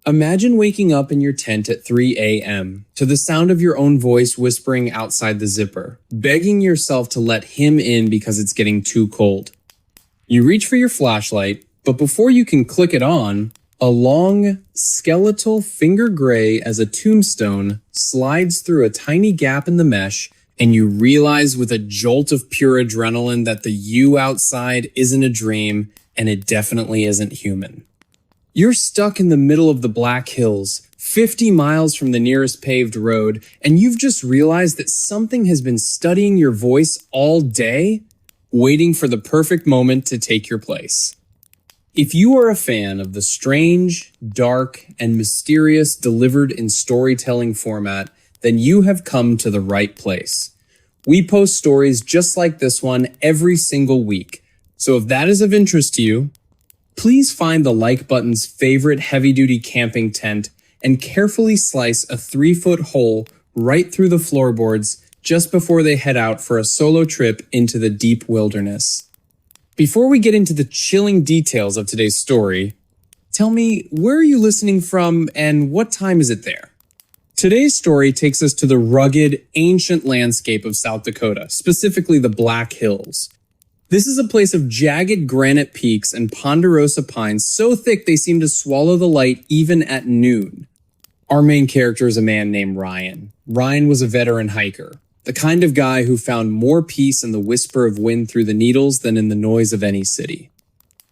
Imagine waking up in your tent at 3 a.m. to the sound of your own voice whispering outside the zipper, begging yourself to let him in because it's getting too cold. You reach for your flashlight, but before you can click it on, a long, skeletal finger gray as a tombstone slides through a tiny gap in the mesh, and you realize with a jolt of pure adrenaline that the you outside isn't a dream, and it definitely isn't human. You're stuck in the middle of the Black Hills, 50 miles from the nearest paved road, and you've just realized that something has been studying your voice all day, waiting for the perfect moment to take your place. If you are a fan of the strange, dark, and mysterious delivered in storytelling format, then you have come to the right place. We post stories just like this one every single week, so if that is of interest to you, please find the like button's favorite heavy-duty camping tent and carefully slice a 3-foot hole right through the floorboards just before they head out for a solo trip into the deep wilderness. Before we get into the chilling details of today's story, tell me, where are you listening from and what time is it there? Today's story takes us to the rugged, ancient landscape of South Dakota, specifically the Black Hills. This is a place of jagged granite peaks and ponderosa pines so thick they seem to swallow the light even at noon. Our main character is a man named Ryan. Ryan was a veteran hiker, the kind of guy who found more peace in the whisper of wind through the needles than in the noise of any city.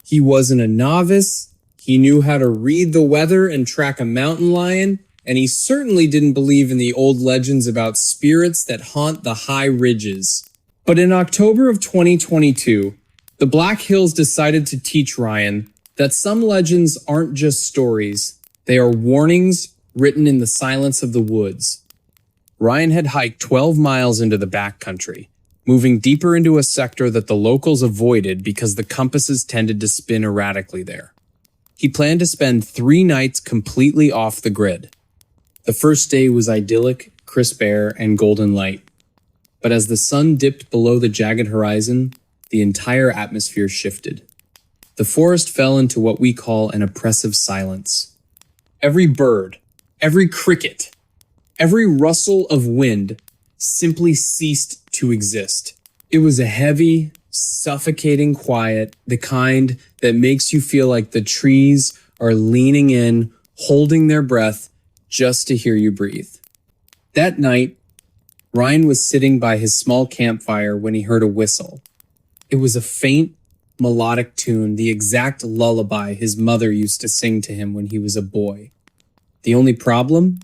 He wasn't a novice, he knew how to read the weather and track a mountain lion, and he certainly didn't believe in the old legends about spirits that haunt the high ridges. But in October of 2022, the Black Hills decided to teach Ryan that some legends aren't just stories, they are warnings written in the silence of the woods. Ryan had hiked 12 miles into the backcountry, moving deeper into a sector that the locals avoided because the compasses tended to spin erratically there. He planned to spend 3 nights completely off the grid. The first day was idyllic, crisp air, and golden light. But as the sun dipped below the jagged horizon, the entire atmosphere shifted. The forest fell into what we call an oppressive silence. Every bird, every cricket, every rustle of wind simply ceased to exist. It was a heavy, suffocating quiet, the kind that makes you feel like the trees are leaning in, holding their breath just to hear you breathe. That night, Ryan was sitting by his small campfire when he heard a whistle. It was a faint, melodic tune, the exact lullaby his mother used to sing to him when he was a boy. The only problem?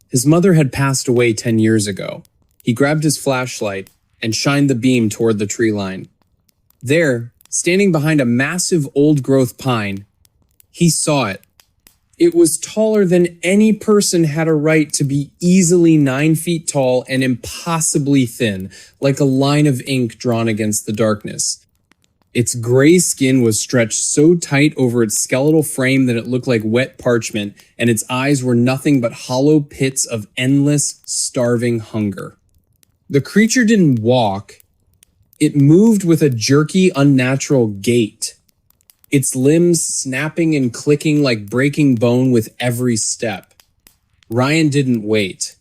His mother had passed away 10 years ago. He grabbed his flashlight and shined the beam toward the tree line. There, standing behind a massive old-growth pine, he saw it. It was taller than any person had a right to be, easily 9 feet tall and impossibly thin, like a line of ink drawn against the darkness. Its gray skin was stretched so tight over its skeletal frame that it looked like wet parchment, and its eyes were nothing but hollow pits of endless, starving hunger. The creature didn't walk. It moved with a jerky, unnatural gait, its limbs snapping and clicking like breaking bone with every step. Ryan didn't wait.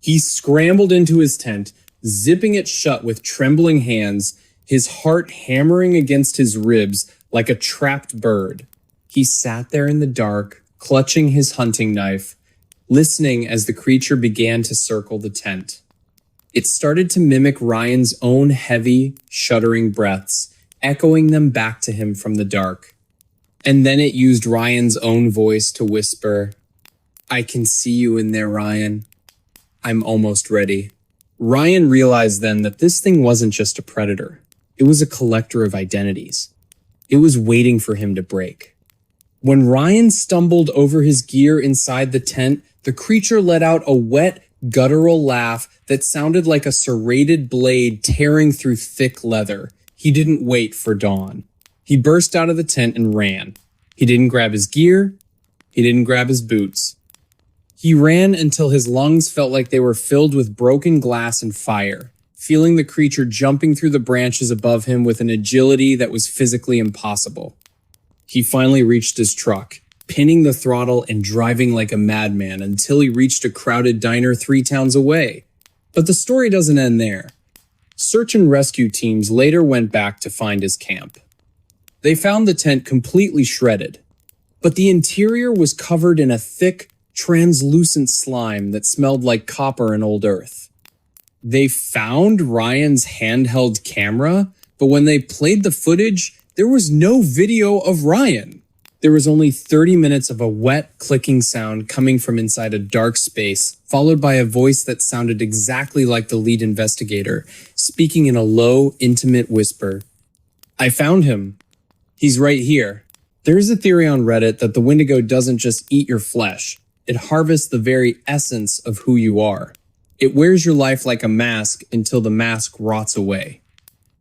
He scrambled into his tent, zipping it shut with trembling hands, his heart hammering against his ribs like a trapped bird. He sat there in the dark, clutching his hunting knife, listening as the creature began to circle the tent. It started to mimic Ryan's own heavy, shuddering breaths, echoing them back to him from the dark. And then it used Ryan's own voice to whisper, "I can see you in there, Ryan. I'm almost ready." Ryan realized then that this thing wasn't just a predator. It was a collector of identities. It was waiting for him to break. When Ryan stumbled over his gear inside the tent, the creature let out a wet, guttural laugh that sounded like a serrated blade tearing through thick leather. He didn't wait for dawn. He burst out of the tent and ran. He didn't grab his gear. He didn't grab his boots. He ran until his lungs felt like they were filled with broken glass and fire, feeling the creature jumping through the branches above him with an agility that was physically impossible. He finally reached his truck, pinning the throttle and driving like a madman until he reached a crowded diner 3 towns away. But the story doesn't end there. Search and rescue teams later went back to find his camp. They found the tent completely shredded, but the interior was covered in a thick, translucent slime that smelled like copper and old earth. They found Ryan's handheld camera, but when they played the footage, there was no video of Ryan. There was only 30 minutes of a wet, clicking sound coming from inside a dark space, followed by a voice that sounded exactly like the lead investigator, speaking in a low, intimate whisper. "I found him. He's right here." There is a theory on Reddit that the Wendigo doesn't just eat your flesh. It harvests the very essence of who you are. It wears your life like a mask until the mask rots away.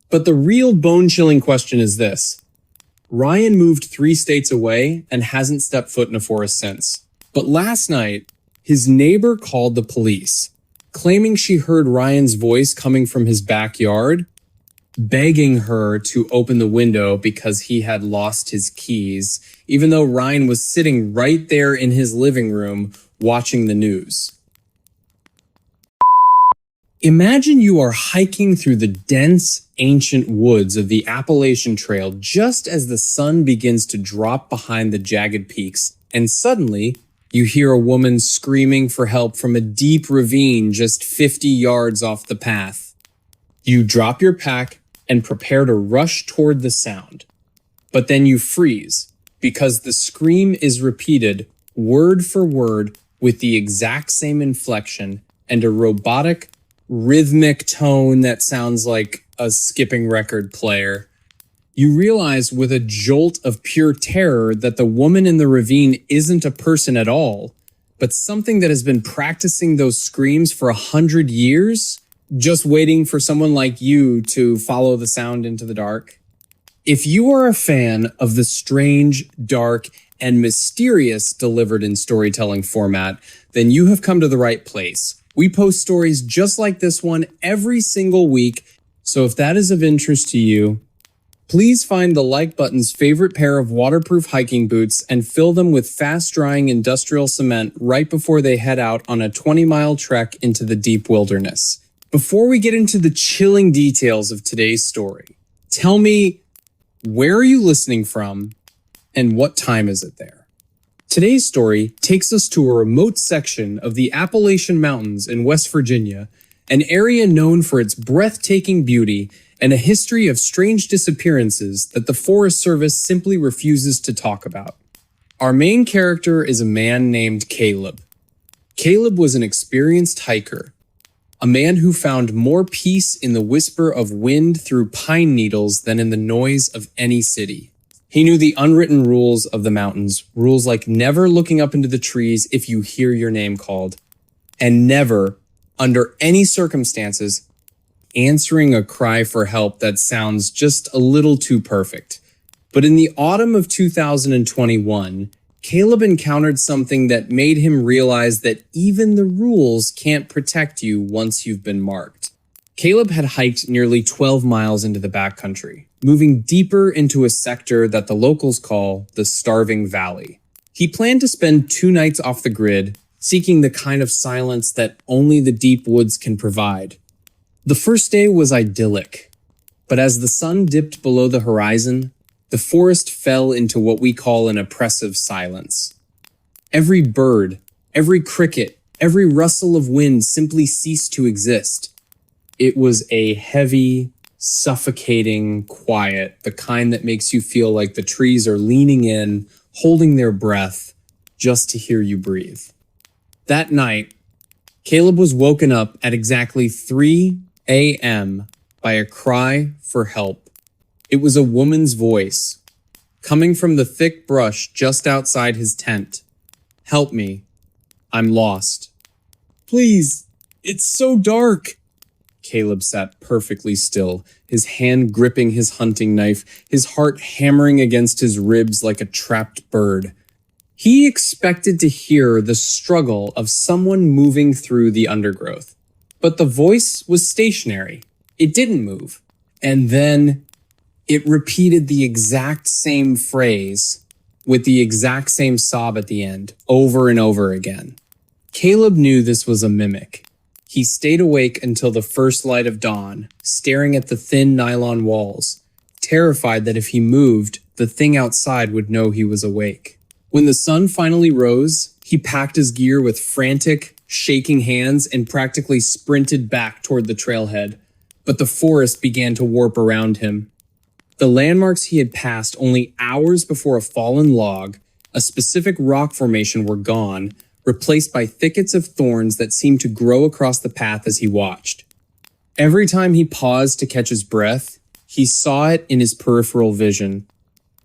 But the real bone-chilling question is this. Ryan moved 3 states away and hasn't stepped foot in a forest since. But last night, his neighbor called the police, claiming she heard Ryan's voice coming from his backyard, begging her to open the window because he had lost his keys, even though Ryan was sitting right there in his living room watching the news. Imagine you are hiking through the dense, ancient woods of the Appalachian Trail just as the sun begins to drop behind the jagged peaks, and suddenly you hear a woman screaming for help from a deep ravine just 50 yards off the path. You drop your pack and prepare to rush toward the sound. But then you freeze because the scream is repeated word for word with the exact same inflection and a robotic, rhythmic tone that sounds like a skipping record player. You realize with a jolt of pure terror that the woman in the ravine isn't a person at all, but something that has been practicing those screams for 100 years, just waiting for someone like you to follow the sound into the dark. If you are a fan of the strange, dark, and mysterious delivered in storytelling format, then you have come to the right place. We post stories just like this one every single week, so if that is of interest to you, please find the like button's favorite pair of waterproof hiking boots and fill them with fast-drying industrial cement right before they head out on a 20-mile trek into the deep wilderness. Before we get into the chilling details of today's story, tell me, where are you listening from and what time is it there? Today's story takes us to a remote section of the Appalachian Mountains in West Virginia, an area known for its breathtaking beauty and a history of strange disappearances that the Forest Service simply refuses to talk about. Our main character is a man named Caleb. Caleb was an experienced hiker, a man who found more peace in the whisper of wind through pine needles than in the noise of any city. He knew the unwritten rules of the mountains, rules like never looking up into the trees if you hear your name called, and never, under any circumstances, answering a cry for help that sounds just a little too perfect. But in the autumn of 2021, Caleb encountered something that made him realize that even the rules can't protect you once you've been marked. Caleb had hiked nearly 12 miles into the backcountry, moving deeper into a sector that the locals call the Starving Valley. He planned to spend 2 nights off the grid, seeking the kind of silence that only the deep woods can provide. The first day was idyllic, but as the sun dipped below the horizon, the forest fell into what we call an oppressive silence. Every bird, every cricket, every rustle of wind simply ceased to exist. It was a heavy, suffocating quiet, the kind that makes you feel like the trees are leaning in, holding their breath, just to hear you breathe. That night, Caleb was woken up at exactly 3 a.m. by a cry for help. It was a woman's voice, coming from the thick brush just outside his tent. "Help me. I'm lost." "Please, it's so dark." Caleb sat perfectly still, his hand gripping his hunting knife, his heart hammering against his ribs like a trapped bird. He expected to hear the struggle of someone moving through the undergrowth, but the voice was stationary. It didn't move. And then it repeated the exact same phrase, with the exact same sob at the end, over and over again. Caleb knew this was a mimic. He stayed awake until the first light of dawn, staring at the thin nylon walls, terrified that if he moved, the thing outside would know he was awake. When the sun finally rose, he packed his gear with frantic, shaking hands and practically sprinted back toward the trailhead, but the forest began to warp around him. The landmarks he had passed only hours before a fallen log, a specific rock formation, were gone, replaced by thickets of thorns that seemed to grow across the path as he watched. Every time he paused to catch his breath, he saw it in his peripheral vision.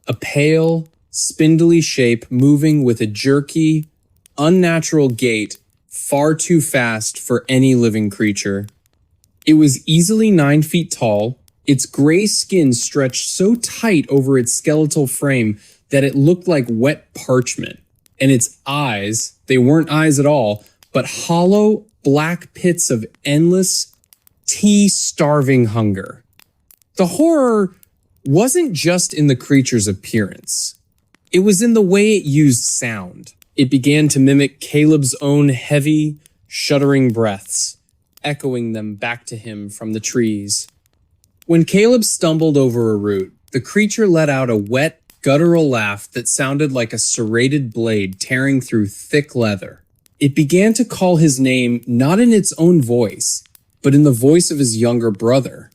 A pale, spindly shape moving with a jerky, unnatural gait far too fast for any living creature. It was easily 9 feet tall, its gray skin stretched so tight over its skeletal frame that it looked like wet parchment, and its eyes, they weren't eyes at all, but hollow, black pits of endless, tea-starving hunger. The horror wasn't just in the creature's appearance. It was in the way it used sound. It began to mimic Caleb's own heavy, shuddering breaths, echoing them back to him from the trees. When Caleb stumbled over a root, the creature let out a wet, guttural laugh that sounded like a serrated blade tearing through thick leather. It began to call his name not in its own voice, but in the voice of his younger brother.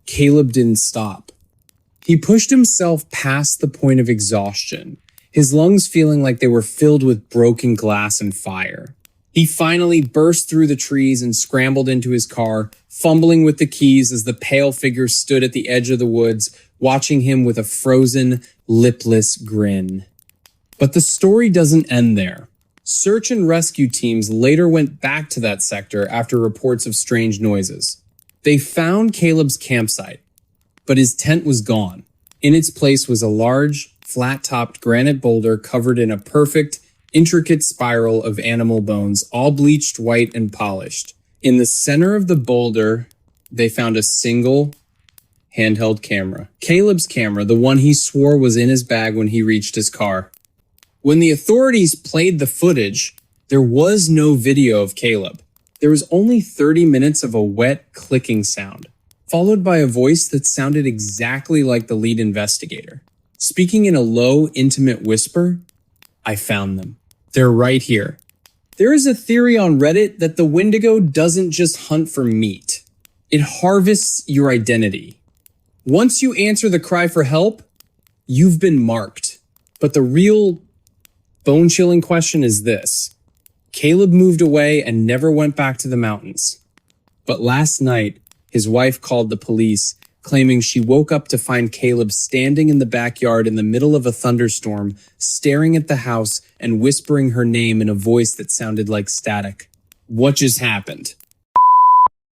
Caleb didn't stop. He pushed himself past the point of exhaustion, his lungs feeling like they were filled with broken glass and fire. He finally burst through the trees and scrambled into his car, fumbling with the keys as the pale figure stood at the edge of the woods, watching him with a frozen, lipless grin. But the story doesn't end there. Search and rescue teams later went back to that sector after reports of strange noises. They found Caleb's campsite, but his tent was gone. In its place was a large, flat-topped granite boulder covered in a perfect, intricate spiral of animal bones, all bleached white and polished. In the center of the boulder, they found a single handheld camera. Caleb's camera, the one he swore was in his bag when he reached his car. When the authorities played the footage, there was no video of Caleb. There was only 30 minutes of a wet clicking sound, followed by a voice that sounded exactly like the lead investigator. Speaking in a low, intimate whisper, "I found them. They're right here." There is a theory on Reddit that the Wendigo doesn't just hunt for meat. It harvests your identity. Once you answer the cry for help, you've been marked. But the real bone-chilling question is this. Caleb moved away and never went back to the mountains. But last night, his wife called the police, claiming she woke up to find Caleb standing in the backyard in the middle of a thunderstorm, staring at the house and whispering her name in a voice that sounded like static. What just happened?